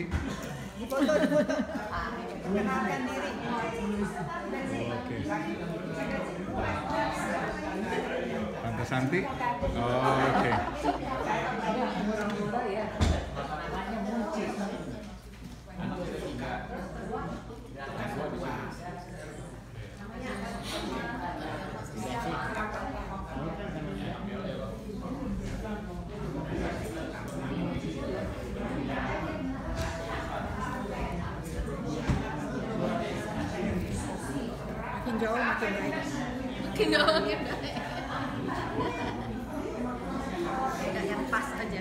Santi. Foto. Kenalkan diri. Oke. Tante Santi. Oh, oke. Makin jauh makin baik. Makin jauh makin baik. Enggak yang pas aja.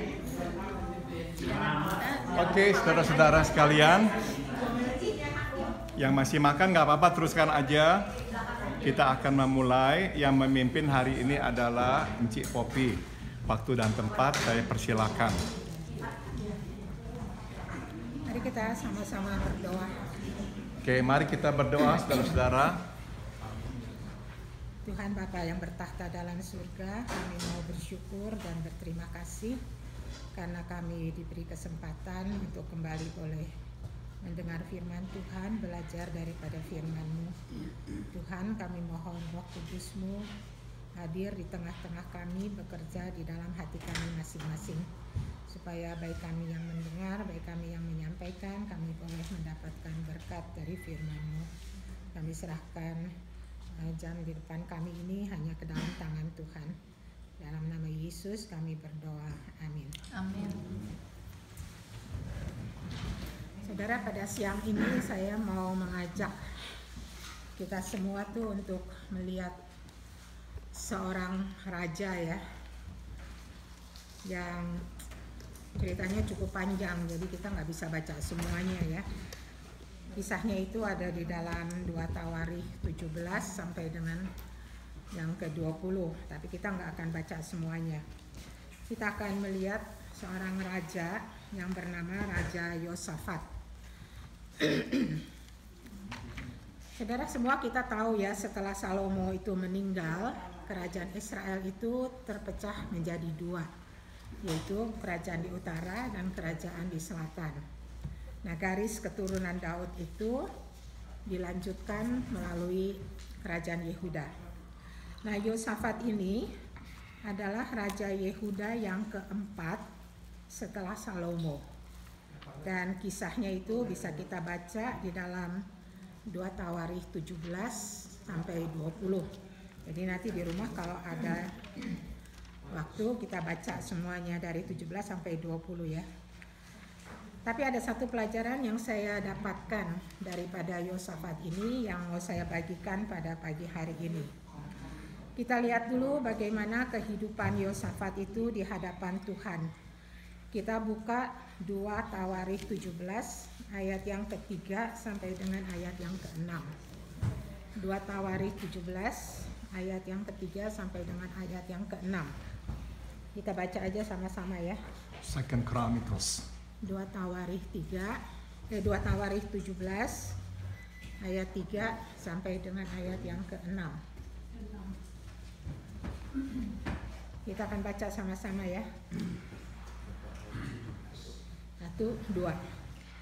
Oke, saudara-saudara sekalian, yang masih makan nggak apa-apa, teruskan aja. Kita akan memulai. Yang memimpin hari ini adalah Encik Popi. Waktu dan tempat saya persilakan. Mari kita sama-sama berdoa. Oke, mari kita berdoa, saudara-saudara. Tuhan Bapa yang bertahta dalam surga, kami mau bersyukur dan berterima kasih karena kami diberi kesempatan untuk kembali boleh mendengar firman Tuhan, belajar daripada firman-Mu. Tuhan, kami mohon Roh Kudus-Mu hadir di tengah-tengah kami, bekerja di dalam hati kami masing-masing, supaya baik kami yang mendengar, baik kami yang menyampaikan, kami boleh mendapatkan berkat dari firman-Mu. Kami serahkan jam di depan kami ini hanya ke dalam tangan Tuhan. Dalam nama Yesus kami berdoa. Amin. Amin. Saudara, pada siang ini saya mau mengajak kita semua tuh untuk melihat seorang raja ya, yang ceritanya cukup panjang, jadi kita nggak bisa baca semuanya ya. Kisahnya itu ada di dalam 2 Tawarikh 17 sampai dengan yang ke-20, tapi kita nggak akan baca semuanya. Kita akan melihat seorang raja yang bernama Raja Yosafat. Saudara semua kita tahu ya, setelah Salomo itu meninggal, kerajaan Israel itu terpecah menjadi 2, yaitu kerajaan di utara dan kerajaan di selatan. Nah, garis keturunan Daud itu dilanjutkan melalui kerajaan Yehuda. Nah, Yosafat ini adalah Raja Yehuda yang keempat setelah Salomo. Dan kisahnya itu bisa kita baca di dalam 2 Tawarikh 17 sampai 20. Jadi nanti di rumah kalau ada waktu kita baca semuanya dari 17 sampai 20 ya. Tapi ada satu pelajaran yang saya dapatkan daripada Yosafat ini yang mau saya bagikan pada pagi hari ini. Kita lihat dulu bagaimana kehidupan Yosafat itu di hadapan Tuhan. Kita buka 2 Tawarikh 17 ayat yang ketiga sampai dengan ayat yang ke-6. 2 Tawarikh 17 ayat yang ketiga sampai dengan ayat yang ke-6. Kita baca aja sama-sama ya. Second Chronicles. 2 Tawarikh 17 ayat 3 sampai dengan ayat yang ke-6. Kita akan baca sama-sama ya. 1, 2.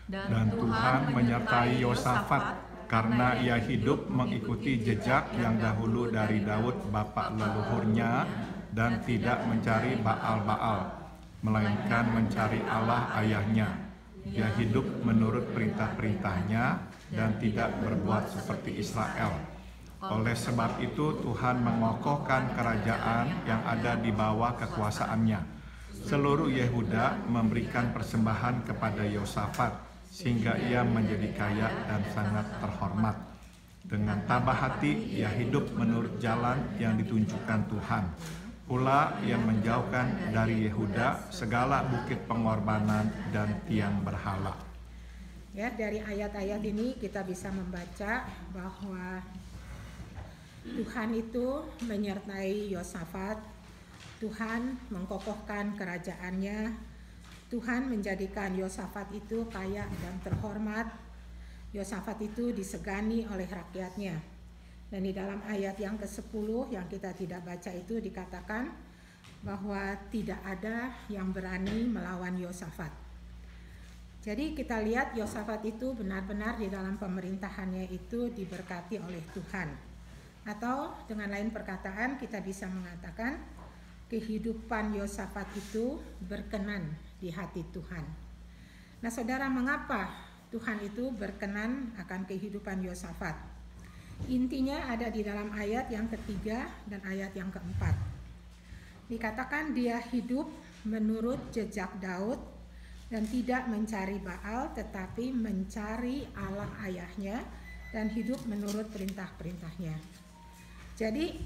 Dan Tuhan menyertai Yosafat karena ia hidup mengikuti jejak yang dahulu dari Daud bapa leluhurnya dan tidak mencari Baal-Baal, melainkan mencari Allah ayahnya. Dia hidup menurut perintah-perintahnya dan tidak berbuat seperti Israel. Oleh sebab itu Tuhan mengokohkan kerajaan yang ada di bawah kekuasaannya. Seluruh Yehuda memberikan persembahan kepada Yosafat sehingga ia menjadi kaya dan sangat terhormat. Dengan tabah hati ia hidup menurut jalan yang ditunjukkan Tuhan. Pula yang menjauhkan dari Yehuda segala bukit pengorbanan dan tiang berhala. Ya, dari ayat-ayat ini kita bisa membaca bahwa Tuhan itu menyertai Yosafat. Tuhan mengkokohkan kerajaannya. Tuhan menjadikan Yosafat itu kaya dan terhormat. Yosafat itu disegani oleh rakyatnya. Dan di dalam ayat yang ke-10 yang kita tidak baca itu dikatakan bahwa tidak ada yang berani melawan Yosafat. Jadi kita lihat Yosafat itu benar-benar di dalam pemerintahannya itu diberkati oleh Tuhan. Atau dengan lain perkataan kita bisa mengatakan kehidupan Yosafat itu berkenan di hati Tuhan. Nah saudara, mengapa Tuhan itu berkenan akan kehidupan Yosafat? Intinya ada di dalam ayat yang ketiga dan ayat yang keempat. Dikatakan dia hidup menurut jejak Daud dan tidak mencari Baal tetapi mencari Allah ayahnya dan hidup menurut perintah-perintahnya. Jadi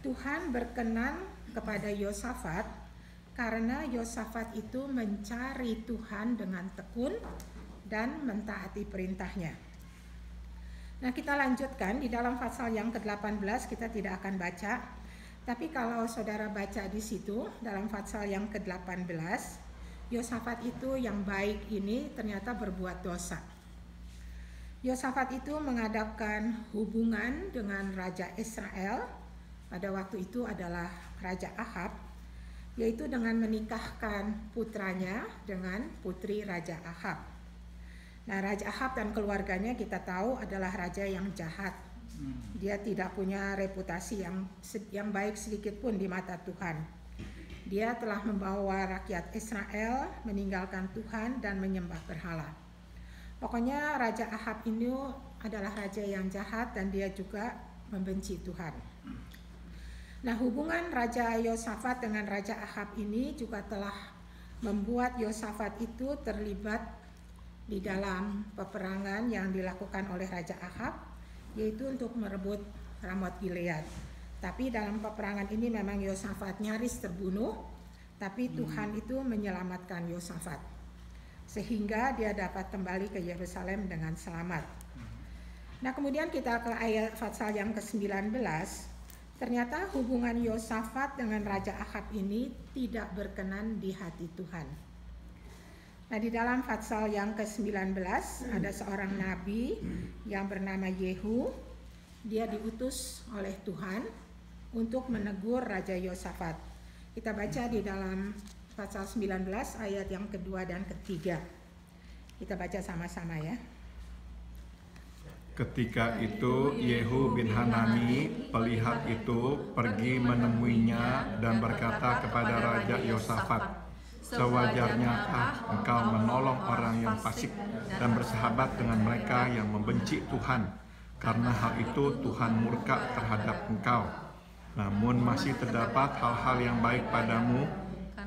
Tuhan berkenan kepada Yosafat karena Yosafat itu mencari Tuhan dengan tekun dan mentaati perintahnya. Nah kita lanjutkan di dalam pasal yang ke-18, kita tidak akan baca. Tapi kalau saudara baca di situ dalam pasal yang ke-18, Yosafat itu yang baik ini ternyata berbuat dosa. Yosafat itu mengadakan hubungan dengan Raja Israel, pada waktu itu adalah Raja Ahab, yaitu dengan menikahkan putranya dengan putri Raja Ahab. Nah Raja Ahab dan keluarganya kita tahu adalah raja yang jahat. Dia tidak punya reputasi yang baik sedikit pun di mata Tuhan. Dia telah membawa rakyat Israel meninggalkan Tuhan dan menyembah berhala. Pokoknya Raja Ahab ini adalah raja yang jahat dan dia juga membenci Tuhan. Nah hubungan Raja Yosafat dengan Raja Ahab ini juga telah membuat Yosafat itu terlibat di dalam peperangan yang dilakukan oleh Raja Ahab, yaitu untuk merebut Ramot Gilead. Tapi dalam peperangan ini memang Yosafat nyaris terbunuh, tapi Tuhan itu menyelamatkan Yosafat sehingga dia dapat kembali ke Yerusalem dengan selamat. Nah kemudian kita ke ayat pasal yang ke-19, ternyata hubungan Yosafat dengan Raja Ahab ini tidak berkenan di hati Tuhan. Nah di dalam pasal yang ke-19 ada seorang nabi yang bernama Yehu. Dia diutus oleh Tuhan untuk menegur Raja Yosafat. Kita baca di dalam pasal 19 ayat yang kedua dan ketiga. Kita baca sama-sama ya. Ketika itu Yehu bin Hanani pelihat itu pergi menemuinya dan berkata kepada Raja Yosafat, sewajarnyakah engkau menolong orang yang fasik dan bersahabat dengan mereka yang membenci Tuhan? Karena hal itu Tuhan murka terhadap engkau. Namun masih terdapat hal-hal yang baik padamu,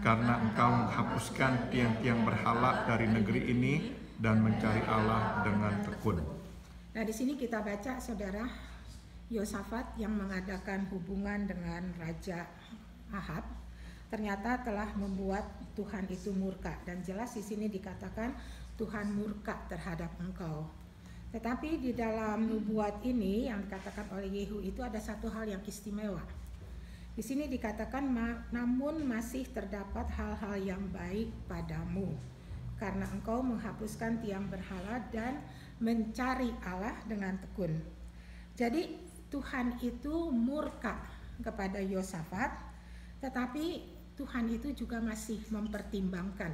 karena engkau menghapuskan tiang-tiang berhala dari negeri ini dan mencari Allah dengan tekun. Nah di sini kita baca saudara, Yosafat yang mengadakan hubungan dengan Raja Ahab ternyata telah membuat Tuhan itu murka, dan jelas di sini dikatakan Tuhan murka terhadap engkau. Tetapi di dalam nubuat ini yang dikatakan oleh Yehu itu ada satu hal yang istimewa. Di sini dikatakan namun masih terdapat hal-hal yang baik padamu, karena engkau menghapuskan tiang berhala dan mencari Allah dengan tekun. Jadi Tuhan itu murka kepada Yosafat, tetapi Tuhan itu juga masih mempertimbangkan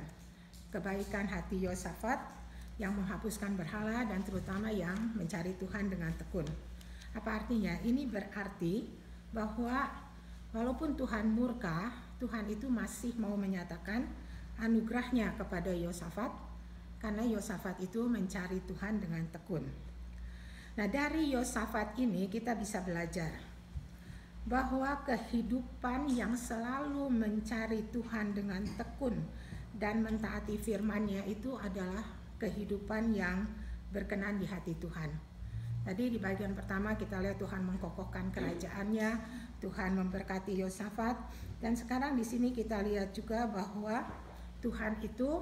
kebaikan hati Yosafat yang menghapuskan berhala dan terutama yang mencari Tuhan dengan tekun. Apa artinya? Ini berarti bahwa walaupun Tuhan murka, Tuhan itu masih mau menyatakan anugerahnya kepada Yosafat, karena Yosafat itu mencari Tuhan dengan tekun. Nah dari Yosafat ini kita bisa belajar bahwa kehidupan yang selalu mencari Tuhan dengan tekun dan mentaati firman-Nya itu adalah kehidupan yang berkenan di hati Tuhan. Tadi di bagian pertama kita lihat Tuhan mengkokohkan kerajaannya, Tuhan memberkati Yosafat, dan sekarang di sini kita lihat juga bahwa Tuhan itu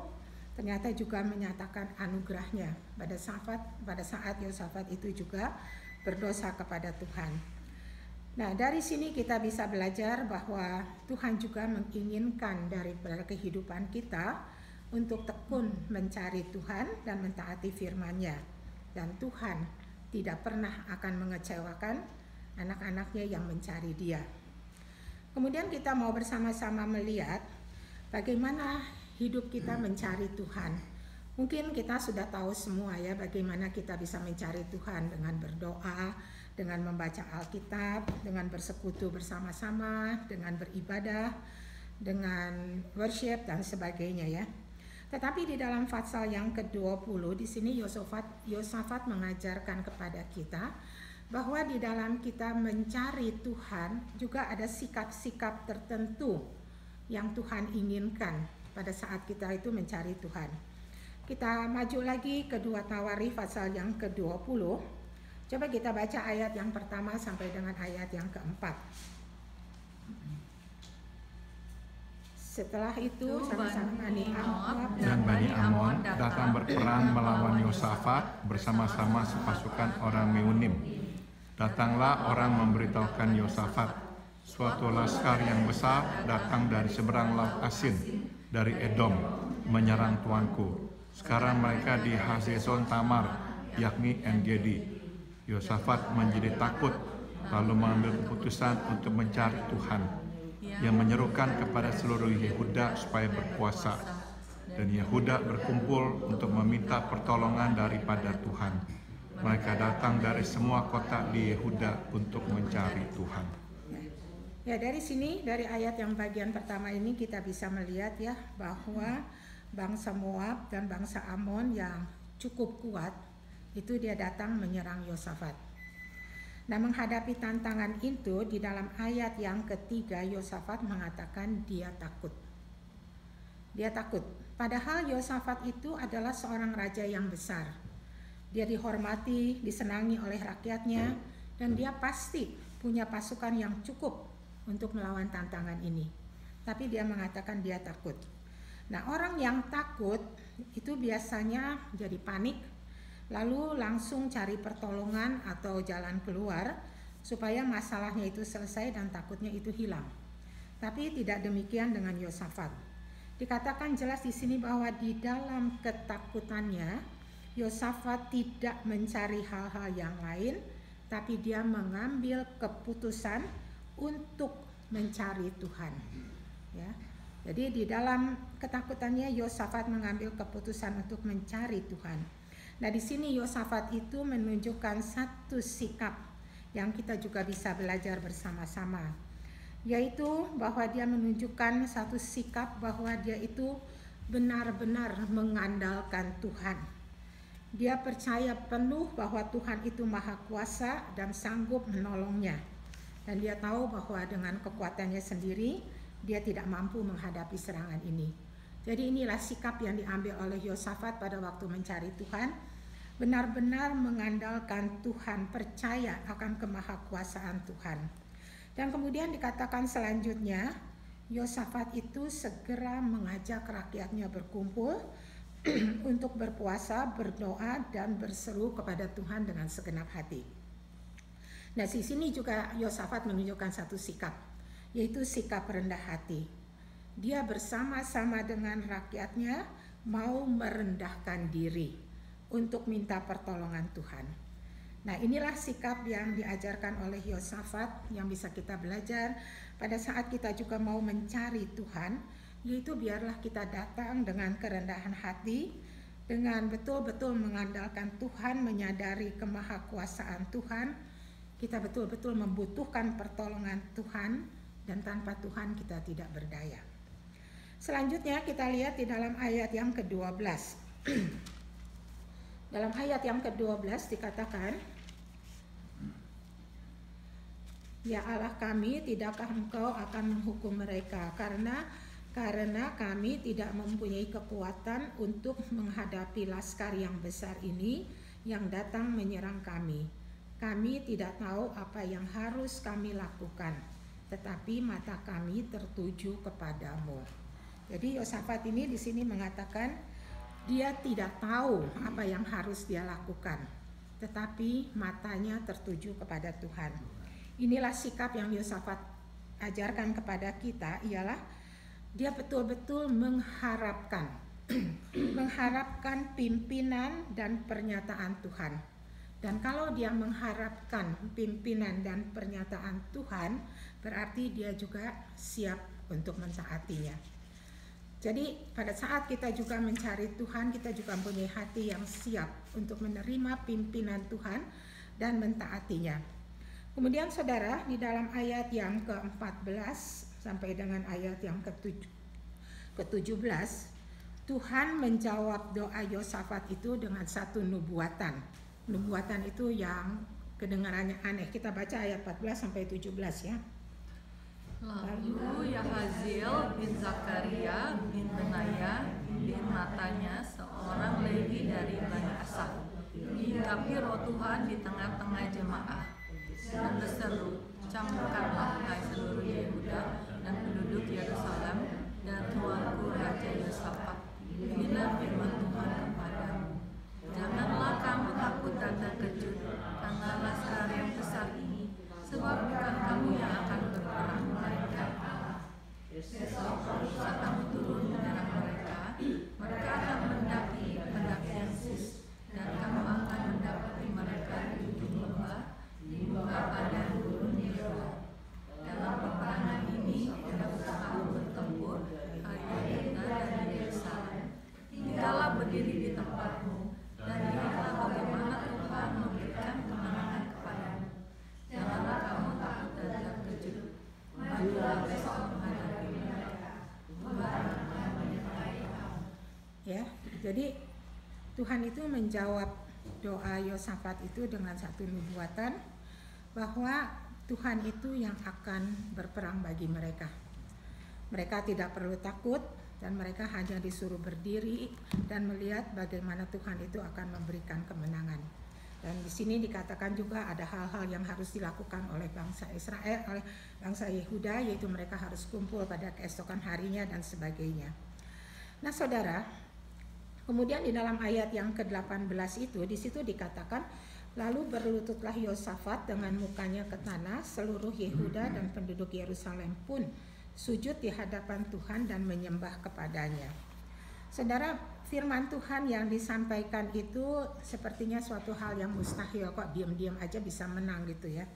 ternyata juga menyatakan anugerahnya pada saat Yosafat itu juga berdosa kepada Tuhan. Nah dari sini kita bisa belajar bahwa Tuhan juga menginginkan daripada kehidupan kita untuk tekun mencari Tuhan dan mentaati firman-Nya. Dan Tuhan tidak pernah akan mengecewakan anak-anaknya yang mencari Dia. Kemudian kita mau bersama-sama melihat bagaimana hidup kita mencari Tuhan. Mungkin kita sudah tahu semua ya bagaimana kita bisa mencari Tuhan dengan berdoa, dengan membaca Alkitab, dengan bersekutu bersama-sama, dengan beribadah, dengan worship dan sebagainya ya. Tetapi di dalam pasal yang ke-20 di sini Yosafat mengajarkan kepada kita bahwa di dalam kita mencari Tuhan juga ada sikap-sikap tertentu yang Tuhan inginkan pada saat kita itu mencari Tuhan. Kita maju lagi ke 2 Tawarikh pasal yang ke-20. Coba kita baca ayat yang pertama sampai dengan ayat yang keempat. Setelah itu sama-sama Bani Amon Dan Bani Amon datang berperang melawan Yosafat bersama-sama sepasukan orang Meunim. Datanglah orang memberitahukan Yosafat, suatu laskar yang besar datang dari seberang laut Asin, dari Edom, menyerang tuanku. Sekarang mereka di Hazezon Tamar, yakni En-Gedi. Yosafat menjadi takut, lalu mengambil keputusan untuk mencari Tuhan, yang menyerukan kepada seluruh Yehuda supaya berpuasa. Dan Yehuda berkumpul untuk meminta pertolongan daripada Tuhan. Mereka datang dari semua kota di Yehuda untuk mencari Tuhan. Ya, dari sini, dari ayat yang bagian pertama ini kita bisa melihat ya bahwa bangsa Moab dan bangsa Amon yang cukup kuat itu dia datang menyerang Yosafat. Nah, menghadapi tantangan itu di dalam ayat yang ketiga Yosafat mengatakan dia takut. Dia takut. Padahal Yosafat itu adalah seorang raja yang besar. Dia dihormati, disenangi oleh rakyatnya, dan dia pasti punya pasukan yang cukup untuk melawan tantangan ini. Tapi dia mengatakan dia takut. Nah, orang yang takut itu biasanya jadi panik, lalu langsung cari pertolongan atau jalan keluar supaya masalahnya itu selesai dan takutnya itu hilang. Tapi tidak demikian dengan Yosafat. Dikatakan jelas di sini bahwa di dalam ketakutannya Yosafat tidak mencari hal-hal yang lain, tapi dia mengambil keputusan untuk mencari Tuhan. Ya. Jadi di dalam ketakutannya Yosafat mengambil keputusan untuk mencari Tuhan. Nah, di sini Yosafat itu menunjukkan satu sikap yang kita juga bisa belajar bersama-sama, yaitu bahwa dia menunjukkan satu sikap bahwa dia itu benar-benar mengandalkan Tuhan. Dia percaya penuh bahwa Tuhan itu maha kuasa dan sanggup menolongnya. Dan dia tahu bahwa dengan kekuatannya sendiri dia tidak mampu menghadapi serangan ini. Jadi inilah sikap yang diambil oleh Yosafat pada waktu mencari Tuhan. Benar-benar mengandalkan Tuhan, percaya akan kemahakuasaan Tuhan. Dan kemudian dikatakan selanjutnya, Yosafat itu segera mengajak rakyatnya berkumpul untuk berpuasa, berdoa, dan berseru kepada Tuhan dengan segenap hati. Nah, di sini juga Yosafat menunjukkan satu sikap, yaitu sikap rendah hati. Dia bersama-sama dengan rakyatnya mau merendahkan diri untuk minta pertolongan Tuhan. Nah, inilah sikap yang diajarkan oleh Yosafat yang bisa kita belajar pada saat kita juga mau mencari Tuhan, yaitu biarlah kita datang dengan kerendahan hati, dengan betul-betul mengandalkan Tuhan, menyadari kemahakuasaan Tuhan. Kita betul-betul membutuhkan pertolongan Tuhan, dan tanpa Tuhan kita tidak berdaya. Selanjutnya kita lihat di dalam ayat yang ke-12. Dalam ayat yang ke-12 dikatakan, ya Allah kami, tidakkah engkau akan menghukum mereka karena kami tidak mempunyai kekuatan untuk menghadapi laskar yang besar ini yang datang menyerang kami. Kami tidak tahu apa yang harus kami lakukan, tetapi mata kami tertuju kepadamu. Jadi Yosafat ini di sini mengatakan dia tidak tahu apa yang harus dia lakukan, tetapi matanya tertuju kepada Tuhan. Inilah sikap yang Yosafat ajarkan kepada kita, ialah dia betul-betul mengharapkan pimpinan dan pernyataan Tuhan. Dan kalau dia mengharapkan pimpinan dan pernyataan Tuhan, berarti dia juga siap untuk mentaatinya. Jadi pada saat kita juga mencari Tuhan, kita juga mempunyai hati yang siap untuk menerima pimpinan Tuhan dan mentaatinya. Kemudian saudara, di dalam ayat yang ke-14 sampai dengan ayat yang ke-17, Tuhan menjawab doa Yosafat itu dengan satu nubuatan. Nubuatan itu yang kedengarannya aneh. Kita baca ayat 14 sampai 17 ya. Lalu Yahaziel bin Zakaria bin Benaya bin Matanya, seorang Lewi dari Bani Asaf, menyikapi roh Tuhan di tengah-tengah jemaah dan berseru, "Camkanlah hai seluruh Yehuda dan penduduk Yerusalem dan tuanku Raja Yosafat, inilah firman Tuhan kepadamu. Janganlah kamu takut dan terkejut karena laskar yang besar ini, sebab bukan kamu yang akan berperang, melainkan Allah. Besok saat kamu turun menyerang mereka, mereka akan mendaki pendakian Sis, dan kamu akan mendapati mereka di ujung lembah, di muka padang gurun Yehuda. Dalam peperangan ini, tidak usah kamu bertempur, hai Yehuda dan Yerusalem. Tinggallah berdiri di tempatmu, dan lihatlah bagaimana Tuhan memberikan kemenangan kepadamu. Janganlah kamu takut dan terkejut. Majulah besok menghadapi mereka. Tuhan akan menyertai kamu." Ya, jadi Tuhan itu menjawab doa Yosafat itu dengan satu nubuatan bahwa Tuhan itu yang akan berperang bagi mereka. Mereka tidak perlu takut dan mereka hanya disuruh berdiri dan melihat bagaimana Tuhan itu akan memberikan kemenangan. Dan di sini dikatakan juga ada hal-hal yang harus dilakukan oleh bangsa Israel, oleh bangsa Yehuda, yaitu mereka harus kumpul pada keesokan harinya dan sebagainya. Nah saudara, kemudian di dalam ayat yang ke-18 itu, di situ dikatakan, lalu berlututlah Yosafat dengan mukanya ke tanah, seluruh Yehuda dan penduduk Yerusalem pun sujud di hadapan Tuhan dan menyembah kepadanya. Saudara, firman Tuhan yang disampaikan itu sepertinya suatu hal yang mustahil, kok diam-diam aja bisa menang gitu ya.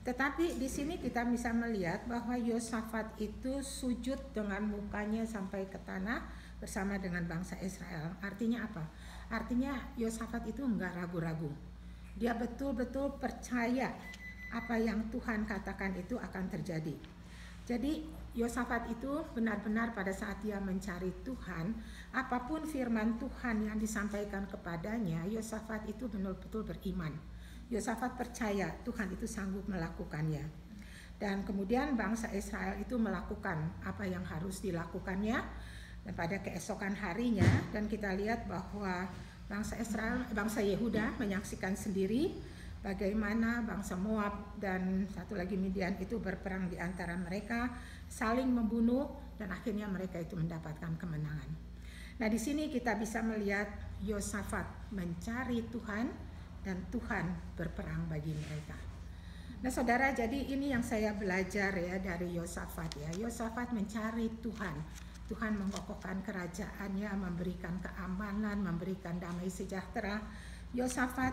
Tetapi di sini kita bisa melihat bahwa Yosafat itu sujud dengan mukanya sampai ke tanah bersama dengan bangsa Israel. Artinya apa? Artinya Yosafat itu enggak ragu-ragu. Dia betul-betul percaya apa yang Tuhan katakan itu akan terjadi. Jadi Yosafat itu benar-benar pada saat dia mencari Tuhan, apapun firman Tuhan yang disampaikan kepadanya, Yosafat itu betul-betul beriman. Yosafat percaya Tuhan itu sanggup melakukannya. Dan kemudian bangsa Israel itu melakukan apa yang harus dilakukannya. Dan pada keesokan harinya, dan kita lihat bahwa bangsa Israel, bangsa Yehuda menyaksikan sendiri bagaimana bangsa Moab dan satu lagi Midian itu berperang di antara mereka, saling membunuh, dan akhirnya mereka itu mendapatkan kemenangan. Nah, di sini kita bisa melihat Yosafat mencari Tuhan dan Tuhan berperang bagi mereka. Nah, saudara, jadi ini yang saya belajar ya dari Yosafat ya. Yosafat mencari Tuhan. Tuhan mengokohkan kerajaannya, memberikan keamanan, memberikan damai sejahtera. Yosafat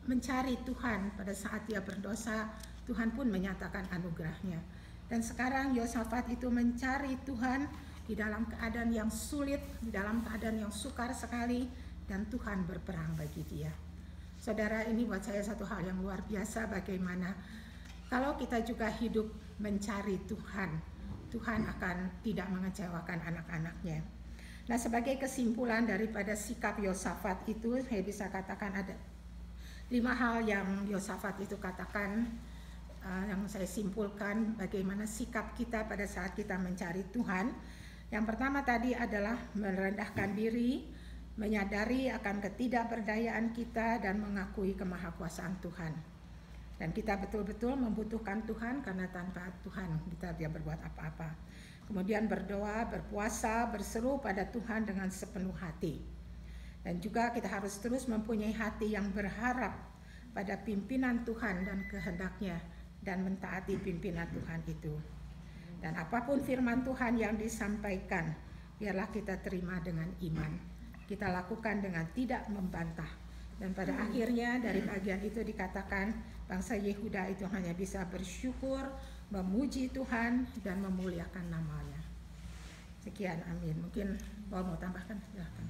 mencari Tuhan pada saat dia berdosa, Tuhan pun menyatakan anugerahnya. Dan sekarang Yosafat itu mencari Tuhan di dalam keadaan yang sulit, di dalam keadaan yang sukar sekali, dan Tuhan berperang bagi dia. Saudara, ini buat saya satu hal yang luar biasa bagaimana kalau kita juga hidup mencari Tuhan, Tuhan akan tidak mengecewakan anak-anaknya. Nah, sebagai kesimpulan daripada sikap Yosafat itu, saya bisa katakan ada 5 hal yang Yosafat itu katakan, yang saya simpulkan bagaimana sikap kita pada saat kita mencari Tuhan. Yang pertama tadi adalah merendahkan diri, menyadari akan ketidakberdayaan kita dan mengakui kemahakuasaan Tuhan. Dan kita betul-betul membutuhkan Tuhan karena tanpa Tuhan kita tidak berbuat apa-apa. Kemudian berdoa, berpuasa, berseru pada Tuhan dengan sepenuh hati. Dan juga kita harus terus mempunyai hati yang berharap pada pimpinan Tuhan dan kehendaknya dan mentaati pimpinan Tuhan itu. Dan apapun firman Tuhan yang disampaikan, biarlah kita terima dengan iman. Kita lakukan dengan tidak membantah. Dan pada akhirnya dari bagian itu dikatakan bangsa Yehuda itu hanya bisa bersyukur, memuji Tuhan dan memuliakan namanya. Sekian, amin. Mungkin mau tambahkan? Silahkan.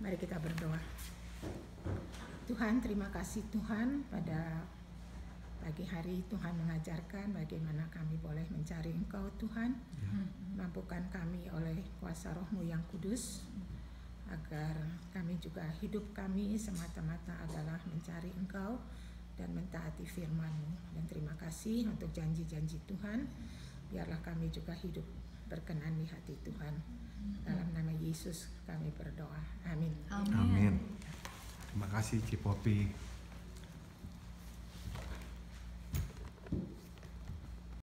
Mari kita berdoa. Tuhan, terima kasih Tuhan, pada pagi hari Tuhan mengajarkan bagaimana kami boleh mencari Engkau Tuhan. Mampukan kami oleh kuasa Roh-Mu yang kudus, agar kami juga hidup kami semata-mata adalah mencari Engkau dan mentaati firman-Mu. Dan terima kasih untuk janji-janji Tuhan. Biarlah kami juga hidup berkenan di hati Tuhan. Dalam nama Yesus kami berdoa. Amin. Amin. Terima kasih Cipopi.